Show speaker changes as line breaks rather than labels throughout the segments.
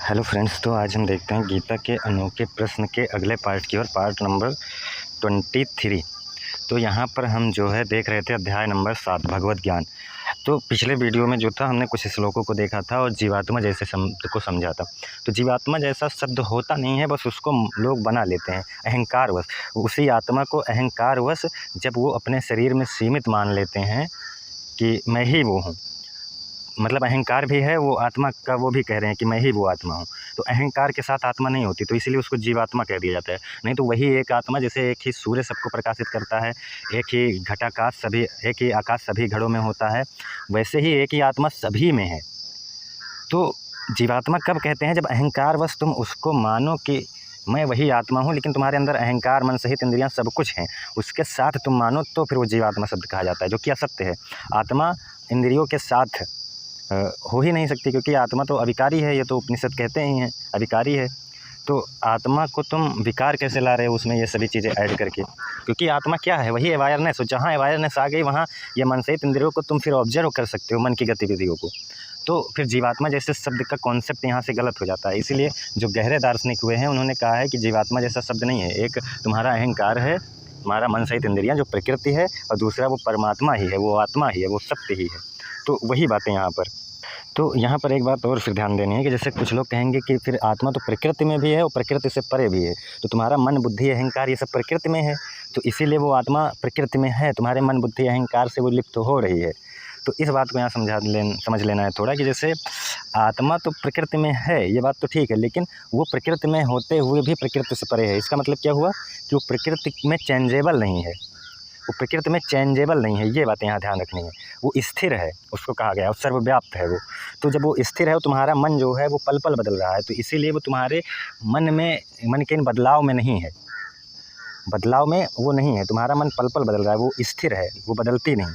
Hello friends, तो आज हम देखते हैं गीता के अनोखे प्रश्न के अगले पार्ट की ओर, पार्ट नंबर 23। तो यहाँ पर हम जो है देख रहे थे अध्याय नंबर 7 भगवत ज्ञान। तो पिछले वीडियो में जो था हमने कुछ श्लोकों को देखा था और जीवात्मा जैसे शब्द को समझा था। तो जीवात्मा जैसा शब्द होता नहीं है, बस उसको लोग बना लेते हैं अहंकारवश। उसी आत्मा को अहंकारवश जब वो अपने शरीर में सीमित मान लेते हैं कि मैं ही वो हूँ, मतलब अहंकार भी है वो आत्मा का, वो भी कह रहे हैं कि मैं ही वो आत्मा हूँ। तो अहंकार के साथ आत्मा नहीं होती, तो इसीलिए उसको जीवात्मा कह दिया जाता है। नहीं तो वही एक आत्मा, जैसे एक ही सूर्य सबको प्रकाशित करता है, एक ही घटाकाश सभी, एक ही आकाश सभी घड़ों में होता है, वैसे ही एक ही आत्मा सभी में है। तो जीवात्मा कब कहते हैं? जब अहंकारवश तुम उसको मानो कि मैं वही आत्मा हूँ, लेकिन तुम्हारे अंदर अहंकार, मन सहित इंद्रियाँ सब कुछ हैं, उसके साथ तुम मानो, तो फिर वो जीवात्मा शब्द कहा जाता है, जो कि असत्य है। आत्मा इंद्रियों के साथ हो ही नहीं सकती, क्योंकि आत्मा तो अविकारी है, ये तो उपनिषद कहते ही हैं अविकारी है। तो आत्मा को तुम विकार कैसे ला रहे हो उसमें ये सभी चीज़ें ऐड करके? क्योंकि आत्मा क्या है? वही अवेयरनेस हो। जहाँ अवेयरनेस आ गई वहाँ ये मन सहित इंद्रियों को तुम फिर ऑब्जर्व कर सकते हो, मन की गतिविधियों को। तो फिर जीवात्मा जैसे शब्द का कॉन्सेप्ट यहाँ से गलत हो जाता है। इसीलिए जो गहरे दार्शनिक हुए हैं उन्होंने कहा है कि जीवात्मा जैसा शब्द नहीं है। एक तुम्हारा अहंकार है, तुम्हारा मन सहित इंद्रियाँ जो प्रकृति है, और दूसरा वो परमात्मा ही है, वो आत्मा ही है, वो सत्य ही है। तो वही बातें यहाँ पर। तो यहाँ पर एक बात और फिर ध्यान देनी है कि जैसे कुछ लोग कहेंगे कि फिर आत्मा तो प्रकृति में भी है और प्रकृति से परे भी है, तो तुम्हारा मन, बुद्धि, अहंकार ये सब प्रकृति में है, तो इसीलिए वो आत्मा प्रकृति में है, तुम्हारे मन, बुद्धि, अहंकार से वो लिप्त हो रही है। तो इस बात को यहाँ समझ लेना है थोड़ा, कि जैसे आत्मा तो प्रकृति में है, ये बात तो ठीक है, लेकिन वो प्रकृति में होते हुए भी प्रकृति से परे है। इसका मतलब क्या हुआ कि वो प्रकृति में चेंजेबल नहीं है, वो प्रकृति में चेंजेबल नहीं है। ये बातें यहाँ ध्यान रखनी है। वो स्थिर है, उसको कहा गया है, सर्वव्याप्त है वो। तो जब वो स्थिर है, तुम्हारा मन जो है वो पल पल बदल रहा है, तो इसीलिए वो तुम्हारे मन के इन बदलाव में नहीं है, बदलाव में वो नहीं है। तुम्हारा मन पल पल बदल रहा है, वो स्थिर है, वो बदलती नहीं,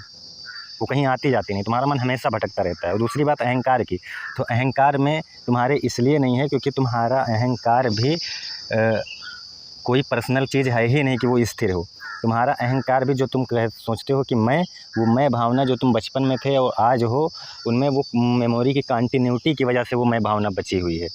वो कहीं आती जाती नहीं, तुम्हारा मन हमेशा भटकता रहता है। और दूसरी बात अहंकार की, तो अहंकार में तुम्हारे इसलिए नहीं है क्योंकि तुम्हारा अहंकार भी कोई पर्सनल चीज़ है ही नहीं कि वो स्थिर हो। तुम्हारा अहंकार भी जो तुम सोचते हो कि मैं, वो मैं भावना जो तुम बचपन में थे और आज हो, उनमें वो मेमोरी की कंटिन्यूटी की वजह से वो मैं भावना बची हुई है।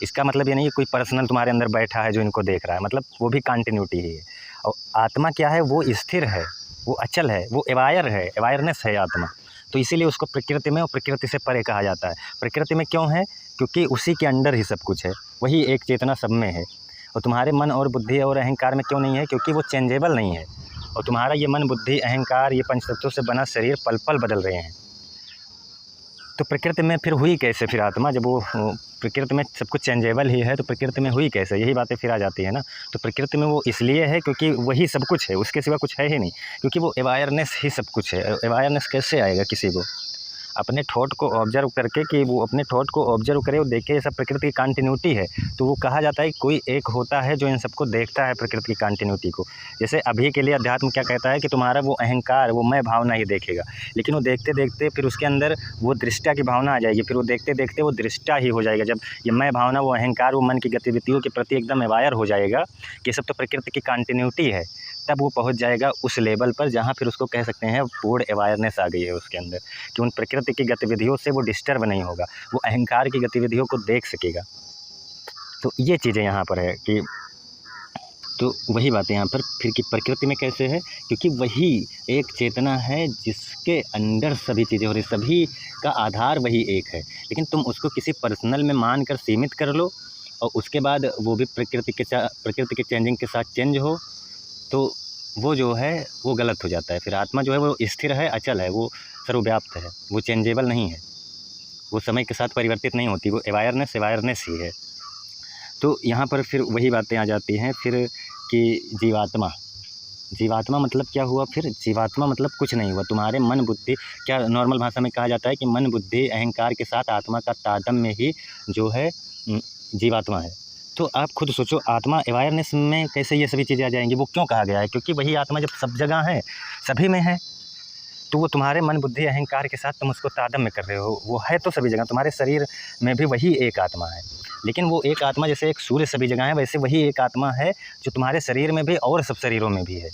इसका मतलब ये नहीं कि कोई पर्सनल तुम्हारे अंदर बैठा है जो इनको देख रहा है, मतलब वो भी कंटिन्यूटी ही है। और आत्मा क्या है? वो स्थिर है, वो अचल है, वो अवायर है, अवायरनेस है आत्मा। तो इसीलिए उसको प्रकृति में और प्रकृति से परे कहा जाता है। प्रकृति में क्यों है? क्योंकि उसी के अंडर ही सब कुछ है, वही एक चेतना सब में है। और तुम्हारे मन और बुद्धि और अहंकार में क्यों नहीं है? क्योंकि वो चेंजेबल नहीं है। और तुम्हारा ये मन, बुद्धि, अहंकार, ये पंच तत्वों से बना शरीर पल पल बदल रहे हैं। तो प्रकृति में फिर हुई कैसे फिर आत्मा? जब वो प्रकृति में सब कुछ चेंजेबल ही है, तो प्रकृति में हुई कैसे? यही बातें फिर आ जाती है ना। तो प्रकृति में वो इसलिए है क्योंकि वही सब कुछ है, उसके सिवा कुछ है ही नहीं, क्योंकि वो अवेयरनेस ही सब कुछ है। अवेयरनेस कैसे आएगा किसी को? अपने थॉट को ऑब्जर्व करके, कि वो अपने थॉट को ऑब्जर्व करे और देखे ये सब प्रकृति की कंटिन्यूटी है, तो वो कहा जाता है कि कोई एक होता है जो इन सबको देखता है, प्रकृति की कंटिन्यूटी को। जैसे अभी के लिए अध्यात्म क्या कहता है कि तुम्हारा वो अहंकार, वो मैं भावना ही देखेगा, लेकिन वो देखते देखते फिर उसके अंदर वो दृष्टा की भावना आ जाएगी, फिर वो देखते देखते वो दृष्टा ही हो जाएगा। जब ये मैं भावना, वो अहंकार, वो मन की गतिविधियों के प्रति एकदम अवायर हो जाएगा कि ये सब तो प्रकृति की कंटिन्यूटी है, तब वो पहुंच जाएगा उस लेवल पर जहाँ फिर उसको कह सकते हैं पूर्ण अवेयरनेस आ गई है उसके अंदर, कि उन प्रकृति की गतिविधियों से वो डिस्टर्ब नहीं होगा, वो अहंकार की गतिविधियों को देख सकेगा। तो ये चीज़ें यहाँ पर है कि, तो वही बात है यहाँ पर फिर कि प्रकृति में कैसे है? क्योंकि वही एक चेतना है जिसके अंदर सभी चीज़ें हो रही, सभी का आधार वही एक है। लेकिन तुम उसको किसी पर्सनल में मान कर सीमित कर लो, और उसके बाद वो भी प्रकृति के चेंजिंग के साथ चेंज हो, तो वो जो है वो गलत हो जाता है। फिर आत्मा जो है वो स्थिर है, अचल है, वो सर्वव्याप्त है, वो चेंजेबल नहीं है, वो समय के साथ परिवर्तित नहीं होती, वो अवेयरनेस ही है। तो यहाँ पर फिर वही बातें आ जाती हैं फिर कि जीवात्मा मतलब क्या हुआ? फिर जीवात्मा मतलब कुछ नहीं हुआ, तुम्हारे मन, बुद्धि, क्या नॉर्मल भाषा में कहा जाता है कि मन, बुद्धि, अहंकार के साथ आत्मा का तारतम्य ही जो है जीवात्मा है। तो आप खुद सोचो, आत्मा अवेयरनेस में कैसे ये सभी चीज़ें आ जाएंगी? वो क्यों कहा गया है? क्योंकि वही आत्मा जब सब जगह है, सभी में है, तो वो तुम्हारे मन, बुद्धि, अहंकार के साथ तुम उसको तारतम्य कर रहे हो, वो है तो सभी जगह। तुम्हारे शरीर में भी वही एक आत्मा है, लेकिन वो एक आत्मा जैसे एक सूर्य सभी जगह है, वैसे वही एक आत्मा है जो तुम्हारे शरीर में भी और सब शरीरों में भी है।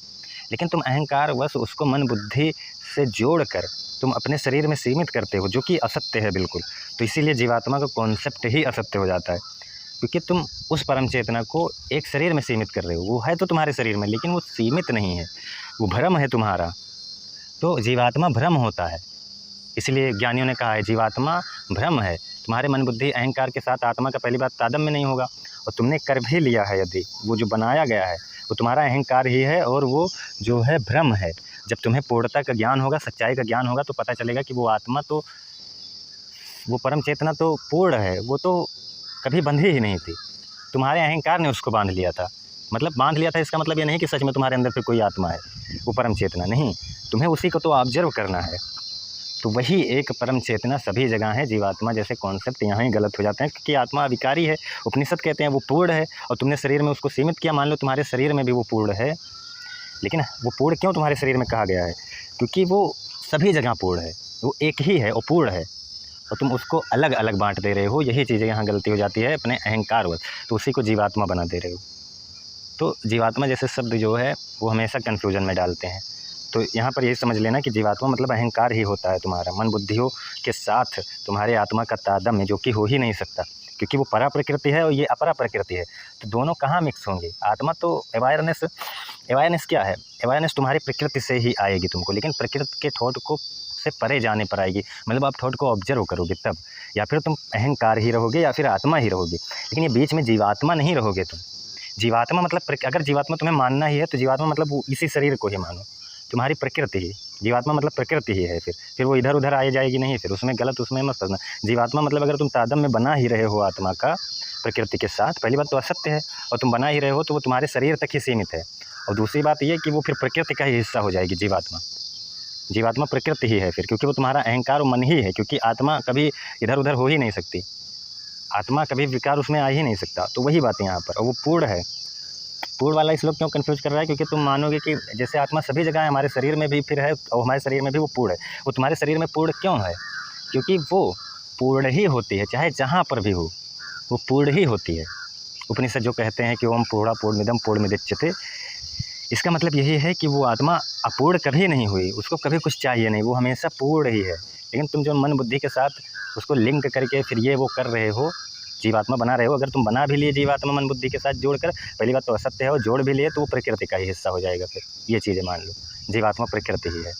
लेकिन तुम अहंकार वश उसको मन, बुद्धि से जोड़ कर तुम अपने शरीर में सीमित करते हो, जो कि असत्य है बिल्कुल। तो इसीलिए जीवात्मा का कॉन्सेप्ट ही असत्य हो जाता है, क्योंकि तुम उस परम चेतना को एक शरीर में सीमित कर रहे हो। वो है तो तुम्हारे शरीर में, लेकिन वो सीमित नहीं है, वो भ्रम है तुम्हारा। तो जीवात्मा भ्रम होता है, इसलिए ज्ञानियों ने कहा है जीवात्मा भ्रम है। तुम्हारे मन बुद्धि अहंकार के साथ आत्मा का पहली बात तादात्म्य नहीं होगा, और तुमने कर भी लिया है यदि, वो जो बनाया गया है वो तुम्हारा अहंकार ही है, और वो जो है भ्रम है। जब तुम्हें पूर्णता का ज्ञान होगा, सच्चाई का ज्ञान होगा, तो पता चलेगा कि वो आत्मा तो, वो परम चेतना तो पूर्ण है, वो तो कभी बंधी ही नहीं थी। तुम्हारे अहंकार ने उसको बांध लिया था। मतलब बांध लिया था, इसका मतलब ये नहीं कि सच में तुम्हारे अंदर फिर कोई आत्मा है, वो परम चेतना नहीं, तुम्हें उसी को तो ऑब्जर्व करना है। तो वही एक परम चेतना सभी जगह है। जीवात्मा जैसे कॉन्सेप्ट यहाँ ही गलत हो जाते हैं, क्योंकि आत्मा अविकारी है। उपनिषद कहते हैं वो पूर्ण है, और तुमने शरीर में उसको सीमित किया। मान लो तुम्हारे शरीर में भी वो पूर्ण है, लेकिन वो पूर्ण क्यों तुम्हारे शरीर में कहा गया है? क्योंकि वो सभी जगह पूर्ण है, वो एक ही है और पूर्ण है, और तुम उसको अलग अलग बांट दे रहे हो। यही चीज़ें यहाँ गलती हो जाती है अपने अहंकारवश, तो उसी को जीवात्मा बना दे रहे हो। तो जीवात्मा जैसे शब्द जो है वो हमेशा कन्फ्यूजन में डालते हैं। तो यहाँ पर यही समझ लेना कि जीवात्मा मतलब अहंकार ही होता है तुम्हारा, मन बुद्धियों के साथ तुम्हारे आत्मा का तादात्म्य, जो कि हो ही नहीं सकता, क्योंकि वो परा प्रकृति है और ये अपरा प्रकृति है। तो दोनों कहाँ मिक्स होंगे? आत्मा तो अवेयरनेस क्या है? अवेयरनेस तुम्हारी प्रकृति से ही आएगी तुमको, लेकिन प्रकृति के थॉट को से परे जाने पर आएगी। मतलब आप थॉट को ऑब्जर्व करोगे तब, या फिर तुम अहंकार ही रहोगे या फिर आत्मा ही रहोगे, लेकिन ये बीच में जीवात्मा नहीं रहोगे तुम। जीवात्मा मतलब अगर जीवात्मा तुम्हें मानना ही है तो जीवात्मा मतलब वो इसी शरीर को ही मानो, तुम्हारी प्रकृति ही। जीवात्मा मतलब प्रकृति ही है, फिर वो इधर उधर आ जाएगी नहीं, फिर उसमें गलत, उसमें मत समझना। जीवात्मा मतलब अगर तुम तादात्म्य में बना ही रहे हो आत्मा का प्रकृति के साथ, पहली बात तो असत्य है, और तुम बना ही रहे हो तो वो तुम्हारे शरीर तक ही सीमित है। और दूसरी बात ये कि वो फिर प्रकृति का ही हिस्सा हो जाएगी जीवात्मा। जीवात्मा प्रकृति ही है फिर, क्योंकि वो तुम्हारा अहंकार और मन ही है, क्योंकि आत्मा कभी इधर उधर हो ही नहीं सकती, आत्मा कभी विकार उसमें आ ही नहीं सकता। तो वही बात है यहाँ पर, और वो पूर्ण है। पूर्ण वाला इस लोग क्यों कन्फ्यूज कर रहा है? क्योंकि तुम मानोगे कि जैसे आत्मा सभी जगह है, हमारे शरीर में भी फिर है, और हमारे शरीर में भी वो पूर्ण है। वो तुम्हारे शरीर में पूर्ण क्यों है? क्योंकि वो पूर्ण ही होती है, चाहे जहाँ पर भी हो, वो पूर्ण ही होती है। उपनिषद जो कहते हैं कि ओम पूर्णा पूर्णमिदं पूर्णमुदच्यते, इसका मतलब यही है कि वो आत्मा अपूर्ण कभी नहीं हुई, उसको कभी कुछ चाहिए नहीं, वो हमेशा पूर्ण ही है। लेकिन तुम जो मन बुद्धि के साथ उसको लिंक करके फिर ये वो कर रहे हो, जीवात्मा बना रहे हो। अगर तुम बना भी लिए जीवात्मा मन बुद्धि के साथ जोड़कर, पहली बात तो असत्य है, और जोड़ भी लिए तो वो प्रकृति का ही हिस्सा हो जाएगा। फिर ये चीज़ें मान लो, जीवात्मा प्रकृति ही है।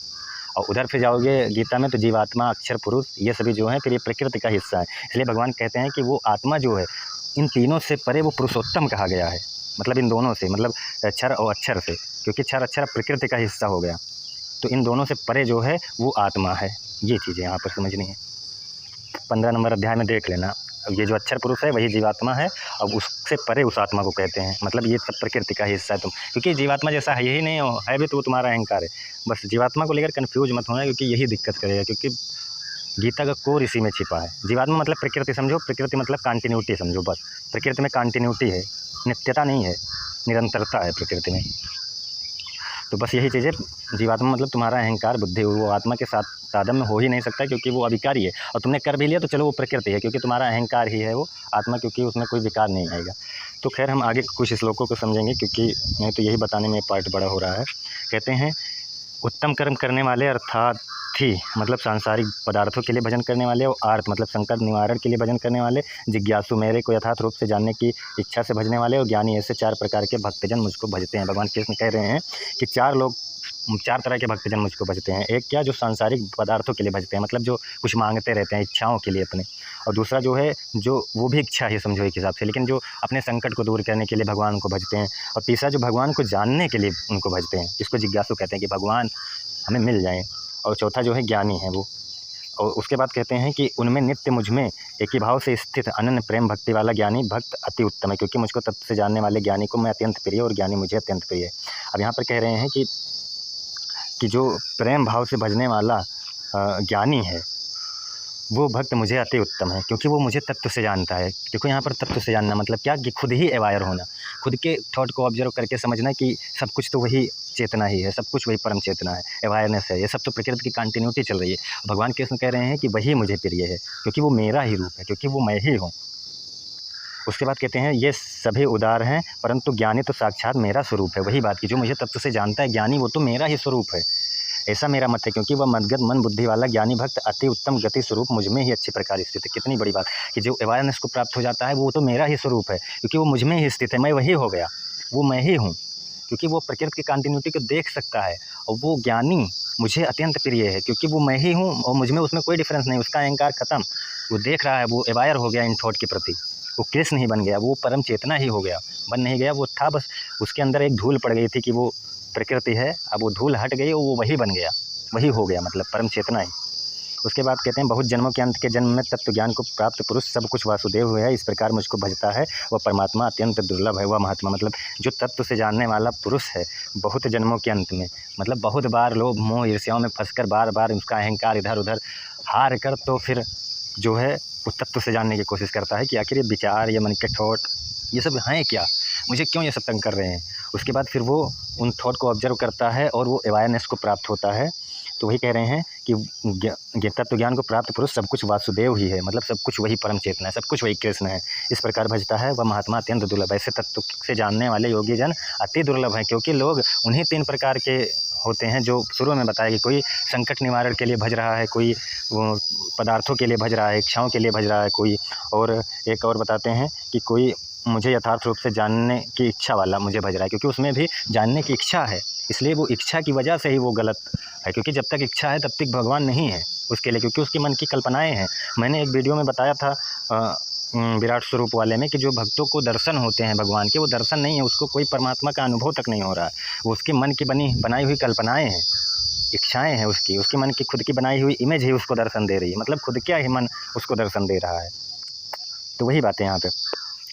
और उधर फिर जाओगे गीता में तो जीवात्मा, अक्षर पुरुष, ये सभी जो हैं फिर ये प्रकृति का हिस्सा है। इसलिए भगवान कहते हैं कि वो आत्मा जो है इन तीनों से परे वो पुरुषोत्तम कहा गया है। मतलब इन दोनों से, मतलब क्षर और अक्षर से, क्योंकि क्षर अक्षर प्रकृति का हिस्सा हो गया, तो इन दोनों से परे जो है वो आत्मा है। ये चीज़ें यहाँ पर समझनी है। 15 नंबर अध्याय में देख लेना, ये जो अक्षर पुरुष है वही जीवात्मा है, और उससे परे उस आत्मा को कहते हैं। मतलब ये सब प्रकृति का हिस्सा है तुम, क्योंकि जीवात्मा जैसा है यही नहीं है भी तो वो तुम्हारा अहंकार है। बस जीवात्मा को लेकर कन्फ्यूज मत होना, क्योंकि यही दिक्कत करेगा, क्योंकि गीता का कोर इसी में छिपा है। जीवात्मा मतलब प्रकृति समझो, प्रकृति मतलब कंटिन्यूटी समझो, बस प्रकृति में कंटिन्यूटी है, नित्यता नहीं है, निरंतरता है प्रकृति में। तो बस यही चीज़ें, जीवात्मा मतलब तुम्हारा अहंकार बुद्धि, वो आत्मा के साथ तादात्म्य हो ही नहीं सकता, क्योंकि वो अविकारी है। और तुमने कर भी लिया तो चलो वो प्रकृति है, क्योंकि तुम्हारा अहंकार ही है वो आत्मा, क्योंकि उसमें कोई विकार नहीं आएगा। तो खैर हम आगे कुछ श्लोकों को समझेंगे, क्योंकि नहीं तो यही बताने में पार्ट बड़ा हो रहा है। कहते हैं उत्तम कर्म करने वाले अर्थात ही मतलब सांसारिक पदार्थों के लिए भजन करने वाले, और आर्थ मतलब संकट निवारण के लिए भजन करने वाले, जिज्ञासु मेरे को यथार्थ रूप से जानने की इच्छा से भजने वाले, और ज्ञानी, ऐसे 4 प्रकार के भक्तजन मुझको भजते हैं। भगवान कृष्ण कह रहे हैं कि 4 तरह के भक्तजन मुझको भजते हैं। एक क्या, जो सांसारिक पदार्थों के लिए भजते हैं, मतलब जो कुछ मांगते रहते हैं इच्छाओं के लिए अपने, और दूसरा जो है जो वो भी इच्छा ही समझो एक हिसाब से, लेकिन जो अपने संकट को दूर करने के लिए भगवान को भजते हैं, और तीसरा जो भगवान को जानने के लिए उनको भजते हैं, जिसको जिज्ञासु कहते हैं कि भगवान हमें मिल जाएँ, और चौथा जो है ज्ञानी है वो। और उसके बाद कहते हैं कि उनमें नित्य मुझ में एक ही भाव से स्थित अनन्य प्रेम भक्ति वाला ज्ञानी भक्त अति उत्तम है, क्योंकि मुझको तत्व से जानने वाले ज्ञानी को मैं अत्यंत प्रिय, और ज्ञानी मुझे अत्यंत प्रिय है। अब यहाँ पर कह रहे हैं कि जो प्रेम भाव से भजने वाला ज्ञानी है वो भक्त मुझे अति उत्तम है, क्योंकि वो मुझे तत्व से जानता है। देखो यहाँ पर तत्व से जानना मतलब क्या, कि खुद ही अवायर होना, खुद के थॉट को ऑब्जर्व करके समझना कि सब कुछ तो वही चेतना ही है, सब कुछ वही परम चेतना है, अवायरनेस है, ये सब तो प्रकृति की कंटिन्यूटी चल रही है। भगवान कृष्ण कह रहे हैं कि वही मुझे प्रिय है, क्योंकि वो मेरा ही रूप है, क्योंकि वो मैं ही हूँ। उसके बाद कहते हैं ये सभी उदार हैं, परंतु ज्ञानी तो साक्षात मेरा स्वरूप है। वही बात की जो मुझे तत्व से जानता है ज्ञानी, वो तो मेरा ही स्वरूप है। ऐसा मेरा मत है, क्योंकि वह मदगत मन बुद्धि वाला ज्ञानी भक्त अति उत्तम गति स्वरूप मुझ में ही अच्छी प्रकार स्थित है। कितनी बड़ी बात कि जो अवेयरनेस को प्राप्त हो जाता है वो तो मेरा ही स्वरूप है, क्योंकि वो मुझ में ही स्थित है, मैं वही हो गया, वो मैं ही हूँ, क्योंकि वो प्रकृति की कंटिन्यूटी को देख सकता है। और वो ज्ञानी मुझे अत्यंत प्रिय है, क्योंकि वो मैं ही हूँ और मुझ में उसमें कोई डिफरेंस नहीं, उसका अहंकार खत्म, वो देख रहा है, वो अवायर हो गया इन थॉट के प्रति, वो कृष्ण ही बन गया, वो परम चेतना ही हो गया, बन नहीं गया, वो था, बस उसके अंदर एक धूल पड़ गई थी कि वो प्रकृति है, अब वो धूल हट गई और वो वही बन गया, वही हो गया, मतलब परम चेतना ही। उसके बाद कहते हैं बहुत जन्मों के अंत के जन्म में तत्व ज्ञान को प्राप्त पुरुष सब कुछ वासुदेव हुआ है, इस प्रकार मुझको भजता है वह परमात्मा अत्यंत दुर्लभ है। वह महात्मा मतलब जो तत्व से जानने वाला पुरुष है बहुत जन्मों के अंत में, मतलब बहुत बार लोभ मोह ईर्ष्याओं में फंसकर बार बार उसका अहंकार इधर उधर हार कर तो फिर जो है वो तत्व से जानने की कोशिश करता है कि आखिर ये विचार, ये मन के थॉट, ये सब हैं क्या, मुझे क्यों ये सब तंग कर रहे हैं। उसके बाद फिर वो उन थॉट को ऑब्जर्व करता है और वो अवेयरनेस को प्राप्त होता है। तो वही कह रहे हैं कि तत्व ज्ञान को प्राप्त पुरुष सब कुछ वासुदेव ही है, मतलब सब कुछ वही परम चेतना है, सब कुछ वही कृष्ण है, इस प्रकार भजता है वह महात्मा अत्यंत दुर्लभ। ऐसे तत्व से जानने वाले योगी जन अति दुर्लभ हैं, क्योंकि लोग उन्हीं 3 प्रकार के होते हैं जो शुरू में बताया कि कोई संकट निवारण के लिए भज रहा है, कोई पदार्थों के लिए भज रहा है, इच्छाओं के लिए भज रहा है कोई, और एक और बताते हैं कि कोई मुझे यथार्थ रूप से जानने की इच्छा वाला मुझे भज रहा है, क्योंकि उसमें भी जानने की इच्छा है, इसलिए वो इच्छा की वजह से ही वो गलत है, क्योंकि जब तक इच्छा है तब तक भगवान नहीं है उसके लिए, क्योंकि उसके मन की कल्पनाएं हैं। मैंने एक वीडियो में बताया था विराट स्वरूप वाले में कि जो भक्तों को दर्शन होते हैं भगवान के, वो दर्शन नहीं है, उसको कोई परमात्मा का अनुभव तक नहीं हो रहा है, वो उसके मन की बनाई हुई कल्पनाएँ हैं, इच्छाएँ हैं उसके मन की खुद की बनाई हुई इमेज ही उसको दर्शन दे रही है, मतलब खुद क्या ही मन उसको दर्शन दे रहा है। तो वही बात है यहाँ पे।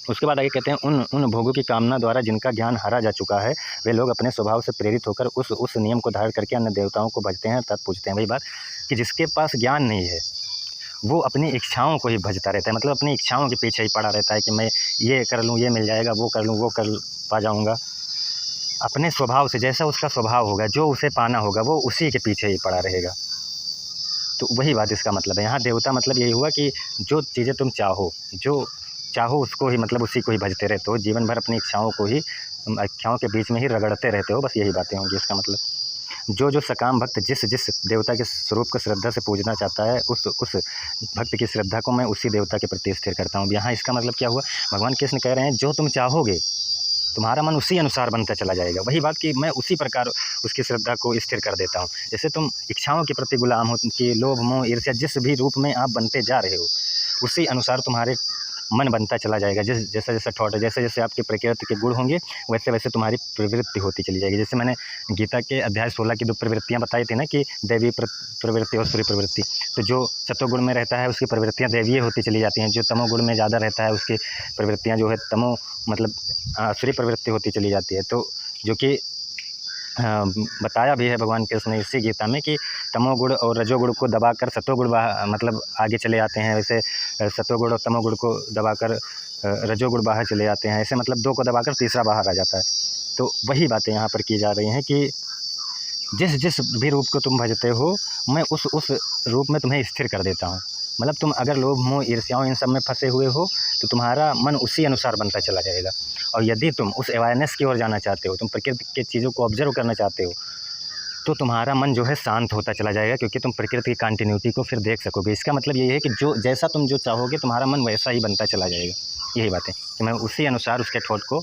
उसके बाद आगे कहते हैं उन भोगों की कामना द्वारा जिनका ज्ञान हारा जा चुका है वे लोग अपने स्वभाव से प्रेरित होकर उस नियम को धारण करके अन्य देवताओं को भजते हैं अर्थात पूजते हैं। वही बात कि जिसके पास ज्ञान नहीं है वो अपनी इच्छाओं को ही भजता रहता है, मतलब अपनी इच्छाओं के पीछे ही पड़ा रहता है कि मैं ये कर लूँ, ये मिल जाएगा, वो कर लूँ, वो कर पा जाऊँगा। अपने स्वभाव से, जैसा उसका स्वभाव होगा, जो उसे पाना होगा वो उसी के पीछे ही पड़ा रहेगा। तो वही बात इसका मतलब है। यहाँ देवता मतलब यही हुआ कि जो चीज़ें तुम जो चाहो उसको ही, मतलब उसी को ही भजते रहते हो, जीवन भर अपनी इच्छाओं के बीच में ही रगड़ते रहते हो, बस यही बातें होंगी इसका मतलब। जो सकाम भक्त जिस देवता के स्वरूप को श्रद्धा से पूजना चाहता है उस भक्त की श्रद्धा को मैं उसी देवता के प्रति स्थिर करता हूँ। यहाँ इसका मतलब क्या हुआ, भगवान कृष्ण कह रहे हैं जो तुम चाहोगे तुम्हारा मन उसी अनुसार बनता चला जाएगा। वही बात कि मैं उसी प्रकार उसकी श्रद्धा को स्थिर कर देता हूँ। जैसे तुम इच्छाओं के प्रति गुलाम हो कि लोभ मोह ईर्ष्या जिस भी रूप में आप बनते जा रहे हो उसी अनुसार तुम्हारे मन बनता चला जाएगा। जैसा जैसा थॉट है, जैसे जैसे आपके प्रकृति के गुण होंगे वैसे वैसे तुम्हारी प्रवृत्ति होती चली जाएगी। जैसे मैंने गीता के अध्याय 16 की 2 प्रवृत्तियाँ बताई थी ना कि दैवी प्रवृत्ति और सूर्य प्रवृत्ति। तो जो सत्वगुण में रहता है उसकी प्रवृत्तियाँ दैवीय होती चली जाती हैं, जो तमोगुण में ज़्यादा रहता है उसकी प्रवृत्तियाँ जो है तमो मतलब सूर्य प्रवृत्ति होती चली जाती है। तो जो कि बताया भी है भगवान कृष्ण ने इसी गीता में कि तमोगुण और रजोगुण को दबाकर सत्वगुण मतलब आगे चले आते हैं, वैसे सत्वगुण और तमोगुण को दबाकर रजोगुण बाहर चले आते हैं, ऐसे मतलब 2 को दबाकर तीसरा बाहर आ जाता है। तो वही बातें यहाँ पर की जा रही हैं कि जिस भी रूप को तुम भजते हो मैं उस रूप में तुम्हें स्थिर कर देता हूँ। मतलब तुम अगर लोभ मोह ईर्ष्याओं इन सब में फंसे हुए हो तो तुम्हारा मन उसी अनुसार बनता चला जाएगा। और यदि तुम उस अवेयरनेस की ओर जाना चाहते हो, तुम प्रकृति के चीज़ों को ऑब्जर्व करना चाहते हो, तो तुम्हारा मन जो है शांत होता चला जाएगा, क्योंकि तुम प्रकृति की कंटिन्यूटी को फिर देख सकोगे। इसका मतलब ये है कि जो जैसा तुम जो चाहोगे तुम्हारा मन वैसा ही बनता चला जाएगा। यही बात है कि मैं उसी अनुसार उसके थॉट को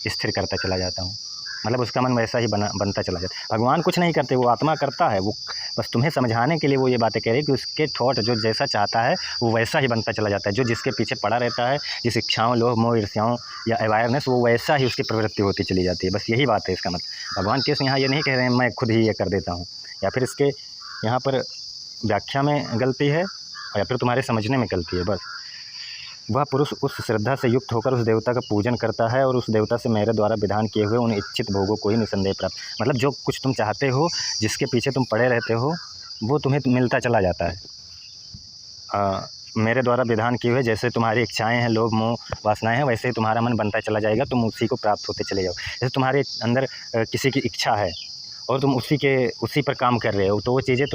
स्थिर करता चला जाता हूँ, मतलब उसका मन वैसा ही बनता चला जाता है। भगवान कुछ नहीं करते, वो आत्मा करता है, वो बस तुम्हें समझाने के लिए वो ये बातें कह रही है कि उसके थॉट जो जैसा चाहता है वो वैसा ही बनता चला जाता है। जो जिसके पीछे पड़ा रहता है, जिस इच्छाओं लोभ मोह ईर्ष्याओं या अवेयरनेस, वो वैसा ही उसकी प्रवृत्ति होती चली जाती है। बस यही बात है इसका मतलब। भगवान कृष्ण यहाँ ये नहीं कह रहे हैं मैं खुद ही ये कर देता हूँ, या फिर इसके यहाँ पर व्याख्या में गलती है या फिर तुम्हारे समझने में गलती है। बस वह पुरुष उस श्रद्धा से युक्त होकर उस देवता का पूजन करता है और उस देवता से मेरे द्वारा विधान किए हुए उन इच्छित भोगों को ही निसंदेह प्राप्त, मतलब जो कुछ तुम चाहते हो, जिसके पीछे तुम पड़े रहते हो, वो तुम्हें मिलता चला जाता है। मेरे द्वारा विधान किए हुए जैसे तुम्हारी इच्छाएं हैं, लोभ मोह वासनाएं हैं, वैसे ही तुम्हारा मन बनता चला जाएगा, तुम उसी को प्राप्त होते चले जाओ। जैसे तुम्हारे अंदर किसी की इच्छा है और तुम उसी पर काम कर रहे हो, तो वो चीज़ें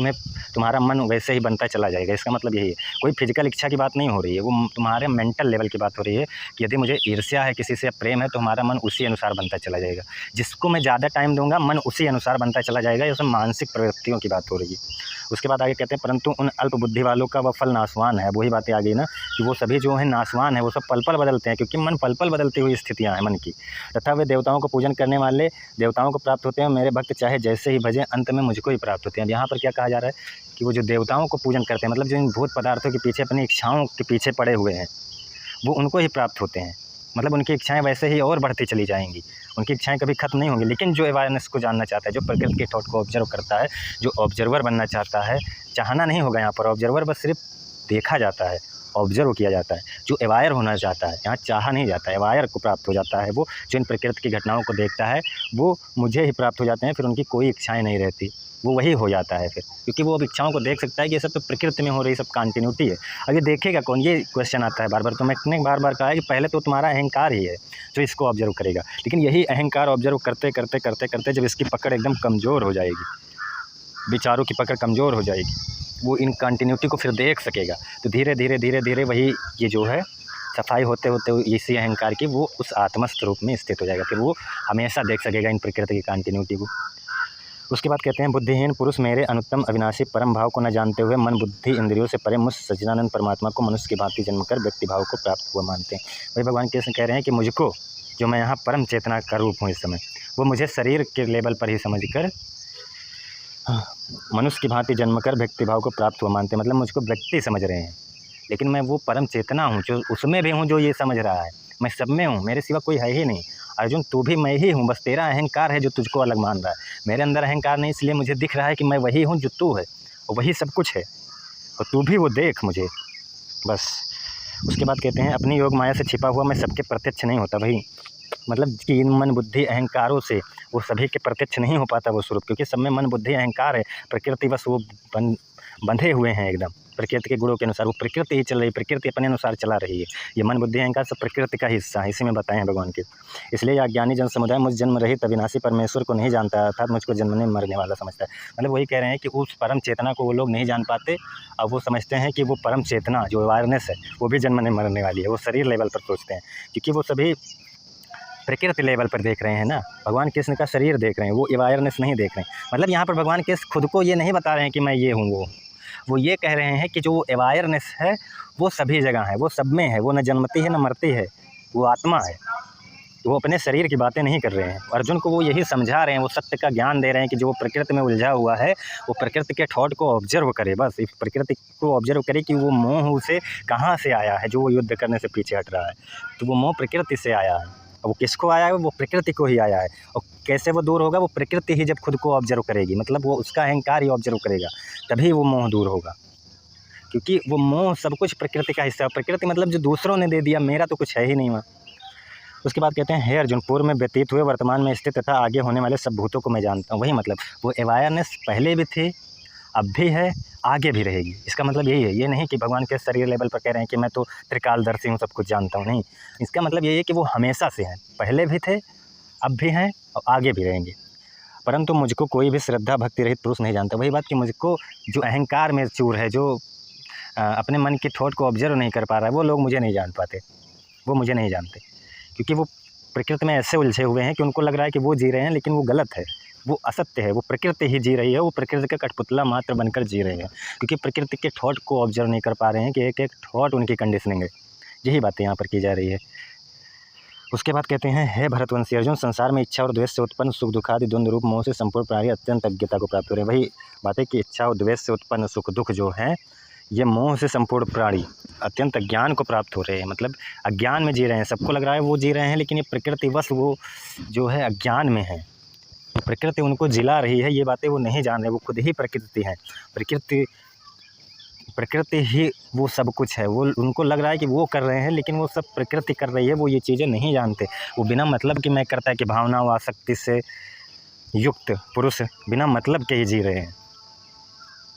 तुम्हारा मन वैसे ही बनता चला जाएगा। इसका मतलब यही है, कोई फिजिकल इच्छा की बात नहीं हो रही है, वो तुम्हारे मेंटल लेवल की बात हो रही है कि यदि मुझे ईर्ष्या है, किसी से प्रेम है, तो हमारा मन उसी अनुसार बनता चला जाएगा। जिसको मैं ज़्यादा टाइम दूंगा मन उसी अनुसार बनता चला जाएगा। ये सब मानसिक प्रवृत्तियों की बात हो रही है। उसके बाद आगे कहते हैं, परंतु उन अल्प बुद्धि वालों का वह फल नाशवान है। वही बातें आ गई ना कि वो सभी जो है नाशवान है, वो सब पल पल बदलते हैं, क्योंकि मन पल पल बदलती हुई स्थितियाँ हैं मन की। तथा वे देवताओं को पूजन करने वाले देवताओं को प्राप्त होते हैं, मेरे भक्त चाहे जैसे ही भजें अंत में मुझको ही प्राप्त होते हैं। अब यहाँ पर क्या कहा जा रहा है कि वो जो देवताओं को पूजन करते हैं, मतलब जो इन भूत पदार्थों के पीछे अपनी इच्छाओं के पीछे पड़े हुए हैं, वो उनको ही प्राप्त होते हैं। मतलब उनकी इच्छाएं वैसे ही और बढ़ती चली जाएंगी, उनकी इच्छाएं कभी खत्म नहीं होंगी। लेकिन जो अवेयरनेस को जानना चाहता है, जो प्रकृति के थॉट को ऑब्जर्व करता है, जो ऑब्जर्वर बनना चाहता है, चाहना नहीं होगा यहाँ पर, ऑब्जर्वर बस सिर्फ देखा जाता है, ऑब्जर्व किया जाता है। जो अवायर होना चाहता है, यहाँ चाहा नहीं जाता है, अवायर को प्राप्त हो जाता है। वो जो इन प्रकृति की घटनाओं को देखता है, वो मुझे ही प्राप्त हो जाते हैं, फिर उनकी कोई इच्छाएँ नहीं रहती, वो वही हो जाता है फिर, क्योंकि वो अब इच्छाओं को देख सकता है कि ये सब तो प्रकृति में हो रही सब कंटिन्यूटी है। अब ये देखेगा कौन, ये क्वेश्चन आता है बार बार। तो मैंने बार बार कहा है कि पहले तो तुम्हारा अहंकार ही है जो इसको ऑब्जर्व करेगा, लेकिन यही अहंकार ऑब्जर्व करते करते करते करते जब इसकी पकड़ एकदम कमज़ोर हो जाएगी, विचारों की पकड़ कमज़ोर हो जाएगी, वो इन कंटिन्यूटी को फिर देख सकेगा। तो धीरे धीरे धीरे धीरे वही ये जो है सफाई होते होते इसी अहंकार की वो उस आत्मस्थ रूप में स्थित हो जाएगा, फिर वो हमेशा देख सकेगा इन प्रकृति की कंटिन्यूटी को। उसके बाद कहते हैं, बुद्धिहीन पुरुष मेरे अनुत्तम अविनाशी परम भाव को न जानते हुए मन बुद्धि इंद्रियों से परे मुझ सच्चिदानंद परमात्मा को मनुष्य की भांति जन्म कर व्यक्ति भाव को प्राप्त हुआ मानते हैं। वही भगवान कृष्ण कह रहे हैं कि मुझको, जो मैं यहाँ परम चेतना का रूप हूँ इस समय, वो मुझे शरीर के लेवल पर ही समझ कर मनुष्य की भांति जन्म कर व्यक्ति भाव को प्राप्त हुआ मानते हैं। मतलब मुझको व्यक्ति समझ रहे हैं, लेकिन मैं वो परम चेतना हूँ जो उसमें भी हूँ, जो ये समझ रहा है मैं सब में हूँ, मेरे सिवा कोई है ही नहीं। अर्जुन तू भी मैं ही हूँ, बस तेरा अहंकार है जो तुझको अलग मान रहा है। मेरे अंदर अहंकार नहीं, इसलिए मुझे दिख रहा है कि मैं वही हूँ जो तू है, और वही सब कुछ है, और तू भी वो देख मुझे बस। उसके बाद कहते हैं, अपनी योग माया से छिपा हुआ मैं सबके प्रत्यक्ष नहीं होता। वही मतलब कि इन मन बुद्धि अहंकारों से वो सभी के प्रत्यक्ष नहीं हो पाता वो स्वरूप, क्योंकि सब में मन बुद्धि अहंकार है, प्रकृति बस वो बंधे हुए हैं एकदम प्रकृति के गुणों के अनुसार। वो प्रकृति ही चल रही है, प्रकृति अपने अनुसार चला रही है। ये मन बुद्धि अहंकार सब प्रकृति का हिस्सा है, इसी में बताए हैं भगवान के। इसलिए अज्ञानी जन समुदाय मुझ जन्म रहित अविनाशी परमेश्वर को नहीं जानता, अर्थात मुझको जन्मने मरने वाला समझता है। मतलब वही कह रहे हैं कि उस परम चेतना को वो लोग नहीं जान पाते, और वो समझते हैं कि वो परम चेतना जो अवेयरनेस है वो भी जन्मने मरने वाली है। वो शरीर लेवल पर सोचते हैं, क्योंकि वो सभी प्रकृति लेवल पर देख रहे हैं ना, भगवान कृष्ण का शरीर देख रहे हैं, वो अवेयरनेस नहीं देख रहे हैं। मतलब यहाँ पर भगवान कृष्ण खुद को ये नहीं बता रहे हैं कि मैं ये हूँ, वो ये कह रहे हैं कि जो अवेयरनेस है वो सभी जगह है, वो सब में है, वो न जन्मती है न मरती है, वो आत्मा है। वो अपने शरीर की बातें नहीं कर रहे हैं। अर्जुन को वो यही समझा रहे हैं, वो सत्य का ज्ञान दे रहे हैं कि जो प्रकृति में उलझा हुआ है वो प्रकृति के थॉट को ऑब्जर्व करे, बस इस प्रकृति को ऑब्जर्व करे कि वो मोह उसे कहाँ से आया है, जो वो युद्ध करने से पीछे हट रहा है। तो वो मोह प्रकृति से आया है, और वो किसको आया है, वो प्रकृति को ही आया है। और कैसे वो दूर होगा, वो प्रकृति ही जब खुद को ऑब्जर्व करेगी, मतलब वो उसका अहंकार ही ऑब्जर्व करेगा, तभी वो मोह दूर होगा। क्योंकि वो मोह सब कुछ प्रकृति का हिस्सा है, प्रकृति मतलब जो दूसरों ने दे दिया, मेरा तो कुछ है ही नहीं वहाँ। उसके बाद कहते हैं, हे अर्जुन पूर्व में व्यतीत हुए वर्तमान में स्थित तथा आगे होने वाले सब भूतों को मैं जानता हूँ। वही मतलब वो अवेयरनेस पहले भी थी, अब भी है, आगे भी रहेगी। इसका मतलब यही है, ये नहीं कि भगवान के शरीर लेवल पर कह रहे हैं कि मैं तो त्रिकालदर्शी हूँ, सब कुछ जानता हूँ, नहीं। इसका मतलब यही है कि वो हमेशा से हैं, पहले भी थे, अब भी हैं और आगे भी रहेंगे। परंतु मुझको कोई भी श्रद्धा भक्ति रहित पुरुष नहीं जानता। वही बात कि मुझको जो अहंकार में चूर है, जो अपने मन की थॉट को ऑब्जर्व नहीं कर पा रहा है, वो लोग मुझे नहीं जान पाते, वो मुझे नहीं जानते, क्योंकि वो प्रकृति में ऐसे उलझे हुए हैं कि उनको लग रहा है कि वो जी रहे हैं, लेकिन वो गलत है, वो असत्य है। वो प्रकृति ही जी रही है, वो प्रकृति का कठपुतला मात्र बनकर जी रहे हैं, क्योंकि प्रकृति के थॉट को ऑब्जर्व नहीं कर पा रहे हैं कि एक एक थॉट उनकी कंडीशनिंग है। यही बातें यहाँ पर की जा रही है। उसके बाद कहते हैं, हे भरतवंशी अर्जुन संसार में इच्छा और द्वेष से उत्पन्न सुख दुखादि द्वंद्व रूप मोह से संपूर्ण प्राणी अत्यंत अज्ञता को प्राप्त हो रहे हैं। वही बातें कि इच्छा और द्वेष से उत्पन्न सुख दुख जो है, ये मोह से संपूर्ण प्राणी अत्यंत अज्ञान को प्राप्त हो रहे हैं। मतलब अज्ञान में जी रहे हैं, सबको लग रहा है वो जी रहे हैं, लेकिन ये प्रकृति बस वो जो है अज्ञान में है, प्रकृति उनको जिला रही है। ये बातें वो नहीं जान रहे, वो खुद ही प्रकृति है, प्रकृति ही वो सब कुछ है। वो उनको लग रहा है कि वो कर रहे हैं, लेकिन वो सब प्रकृति कर रही है, वो ये चीज़ें नहीं जानते। वो बिना मतलब कि मैं करता है कि भावना व आसक्ति से युक्त पुरुष बिना मतलब के ही जी रहे हैं,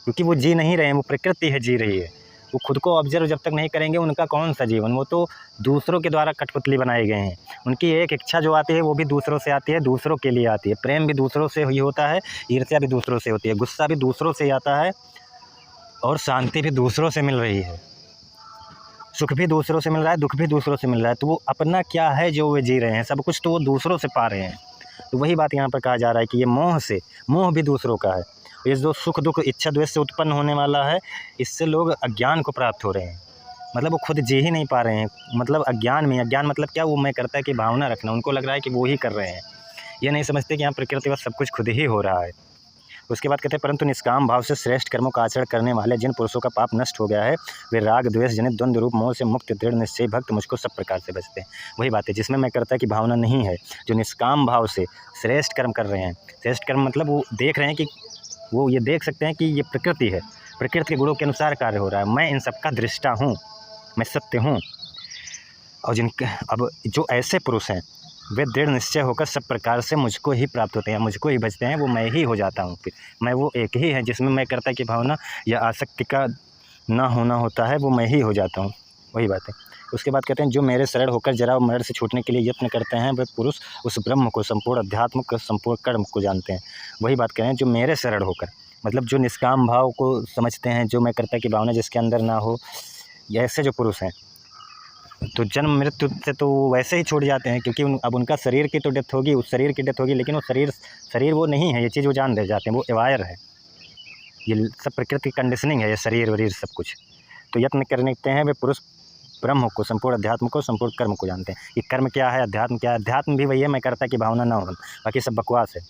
क्योंकि वो जी नहीं रहे हैं, वो प्रकृति है जी रही है। वो खुद को ऑब्जर्व जब तक नहीं करेंगे उनका कौन सा जीवन, वो तो दूसरों के द्वारा कठपुतली बनाए गए हैं। उनकी एक इच्छा जो आती है वो भी दूसरों से आती है, दूसरों के लिए आती है। प्रेम भी दूसरों से ही होता है, ईर्ष्या भी दूसरों से होती है, गुस्सा भी दूसरों से आता है और शांति भी दूसरों से मिल रही है। सुख भी दूसरों से मिल रहा है, दुख भी दूसरों से मिल रहा है। तो वो अपना क्या है जो वे जी रहे हैं, सब कुछ तो वो दूसरों से पा रहे हैं। तो वही बात यहाँ पर कहा जा रहा है कि ये मोह भी दूसरों का है। ये जो सुख दुख इच्छा द्वेष से उत्पन्न होने वाला है, इससे लोग अज्ञान को प्राप्त हो रहे हैं। मतलब वो खुद जी ही नहीं पा रहे हैं, मतलब अज्ञान में। अज्ञान मतलब क्या, वो मैं करता है कि भावना रखना। उनको लग रहा है कि वो ही कर रहे हैं, ये नहीं समझते कि यहाँ प्रकृति वश सब कुछ खुद ही हो रहा है। उसके बाद कहते हैं परंतु निष्काम भाव से श्रेष्ठ कर्मों का आचरण करने वाले जिन पुरुषों का पाप नष्ट हो गया है, वे राग द्वेष जनित द्वंद्व रूप मोह से मुक्त दृढ़ निश्चय भक्त मुझको सब प्रकार से बचते हैं। वही बात है जिसमें मैं करता की भावना नहीं है, जो निष्काम भाव से श्रेष्ठ कर्म कर रहे हैं। श्रेष्ठ कर्म मतलब वो देख रहे हैं कि वो ये देख सकते हैं कि ये प्रकृति है, प्रकृति के गुणों के अनुसार कार्य हो रहा है, मैं इन सब का दृष्टा हूँ, मैं सत्य हूँ। और जिनके अब जो ऐसे पुरुष हैं वे दृढ़ निश्चय होकर सब प्रकार से मुझको ही प्राप्त होते हैं, मुझको ही बचते हैं। वो मैं ही हो जाता हूँ, फिर मैं वो एक ही है जिसमें मैं कर्ता की भावना या आसक्ति का ना होना होता है, वो मैं ही हो जाता हूँ। वही बात है। उसके बाद कहते हैं जो मेरे शरण होकर जरा और मरण से छूटने के लिए यत्न करते हैं, वे पुरुष उस ब्रह्म को, संपूर्ण अध्यात्म को, संपूर्ण कर्म को जानते हैं। वही बात कह रहे हैं जो मेरे शरण होकर, मतलब जो निष्काम भाव को समझते हैं, जो मैं कर्ता की भावना जिसके अंदर ना हो, ऐसे जो पुरुष हैं तो जन्म मृत्यु से तो वैसे ही छूट जाते हैं, क्योंकि अब उनका शरीर की तो डेथ होगी, उस शरीर की डेथ होगी, लेकिन वो शरीर वो नहीं है, ये चीज़ वो जान रह जाते हैं, वो एवायर है। ये सब प्रकृति की कंडीशनिंग है, ये शरीर वरीर सब कुछ। तो यत्न करते हैं वे पुरुष ब्रह्म को, संपूर्ण अध्यात्म को, संपूर्ण कर्म को जानते हैं। ये कर्म क्या है, अध्यात्म क्या है? अध्यात्म भी वही है, मैं कर्ता की भावना ना होना, बाकी सब बकवास है,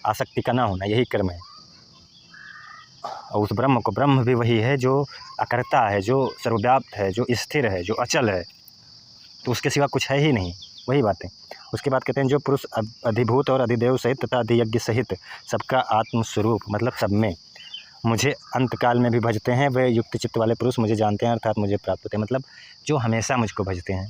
आसक्ति का ना होना, यही कर्म है। और उस ब्रह्म को, ब्रह्म भी वही है जो अकर्ता है, जो सर्वव्याप्त है, जो स्थिर है, जो अचल है, तो उसके सिवा कुछ है ही नहीं। वही बातें। उसके बाद कहते हैं जो पुरुष अधिभूत और अधिदेव सहित तथा अधियज्ञ सहित सबका आत्मस्वरूप, मतलब सब में मुझे अंतकाल में भी भजते हैं, वे युक्त चित्त वाले पुरुष मुझे जानते हैं, अर्थात मुझे प्राप्त होते हैं। मतलब जो हमेशा मुझको भजते हैं,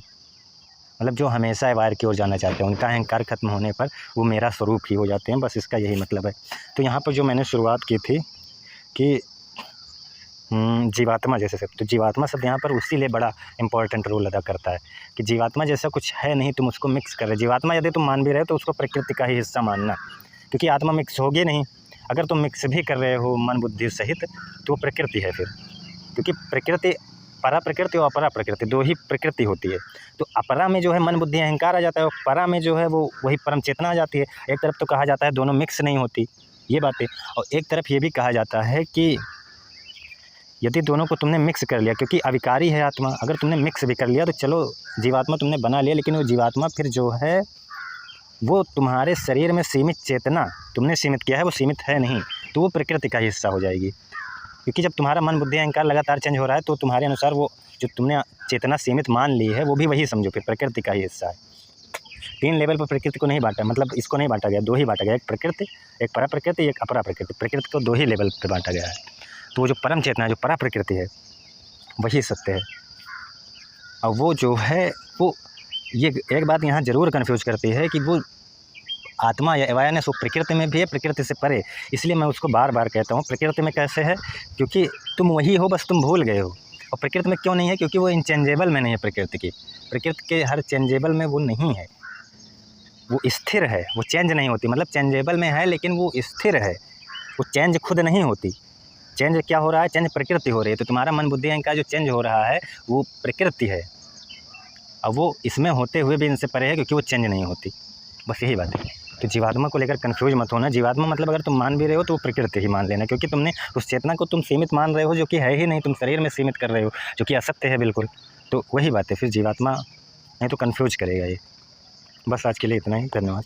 मतलब जो हमेशा वायर की ओर जाना चाहते हैं, उनका अहंकार खत्म होने पर वो मेरा स्वरूप ही हो जाते हैं। बस इसका यही मतलब है। तो यहाँ पर जो मैंने शुरुआत की थी कि जीवात्मा जैसे सब, तो जीवात्मा शब्द यहाँ पर उसी लिए बड़ा इंपॉर्टेंट रोल अदा करता है कि जीवात्मा जैसा कुछ है नहीं, तुम उसको मिक्स कर रहे। जीवात्मा यदि तुम मान भी रहे हो तो उसको प्रकृति का ही हिस्सा मानना, क्योंकि आत्मा मिक्स होगी नहीं। अगर तुम मिक्स भी कर रहे हो मन बुद्धि सहित तो वो प्रकृति है फिर, क्योंकि प्रकृति, परा प्रकृति और अपरा प्रकृति, दो ही प्रकृति होती है। तो अपरा में जो है मन बुद्धि अहंकार आ जाता है, और परा में जो है वो वही परम चेतना आ जाती है। एक तरफ तो कहा जाता है दोनों मिक्स नहीं होती, ये बातें, और एक तरफ ये भी कहा जाता है कि यदि दोनों को तुमने मिक्स कर लिया, क्योंकि अविकारी है आत्मा, अगर तुमने मिक्स भी कर लिया तो चलो जीवात्मा तुमने बना लिया, लेकिन वो जीवात्मा फिर जो है वो तुम्हारे शरीर में सीमित चेतना तुमने सीमित किया है, वो सीमित है नहीं, तो वो प्रकृति का हिस्सा हो जाएगी। क्योंकि जब तुम्हारा मन बुद्धि अहंकार लगातार चेंज हो रहा है तो तुम्हारे अनुसार वो जो तुमने चेतना सीमित मान ली है वो भी वही समझो फिर प्रकृति का ही हिस्सा है। 3 लेवल पर प्रकृति को नहीं बांटा, मतलब इसको नहीं बांटा गया, 2 ही बांटा गया, एक प्रकृति, एक परा प्रकृति, एक अपरा प्रकृति। प्रकृति को 2 ही लेवल पर बांटा गया है। तो वो जो परम चेतना है, जो परा प्रकृति है, वही सत्य है। और वो जो है वो, ये एक बात यहाँ ज़रूर कन्फ्यूज करती है कि वो आत्मा या अवेयरनेस वो प्रकृति में भी है, प्रकृति से परे। इसलिए मैं उसको बार बार कहता हूँ प्रकृति में कैसे है, क्योंकि तुम वही हो, बस तुम भूल गए हो। और प्रकृति में क्यों नहीं है, क्योंकि वो इनचेंजेबल में नहीं है। प्रकृति के हर चेंजेबल में वो नहीं है, वो स्थिर है, वो चेंज नहीं होती। मतलब चेंजेबल में है लेकिन वो स्थिर है, वो चेंज खुद नहीं होती। चेंज क्या हो रहा है, चेंज प्रकृति हो रही है। तो तुम्हारा मन बुद्धि अहंकार जो चेंज हो रहा है वो प्रकृति है, और वो इसमें होते हुए भी इनसे परे है, क्योंकि वो चेंज नहीं होती। बस यही बात है। तो जीवात्मा को लेकर कन्फ्यूज मत होना। जीवात्मा मतलब अगर तुम मान भी रहे हो तो वो प्रकृति ही मान लेना, क्योंकि तुमने उस चेतना को तुम सीमित मान रहे हो जो कि है ही नहीं, तुम शरीर में सीमित कर रहे हो जो कि असत्य है बिल्कुल। तो वही बात है, फिर जीवात्मा नहीं तो कन्फ्यूज करेगा ये। बस आज के लिए इतना ही, धन्यवाद।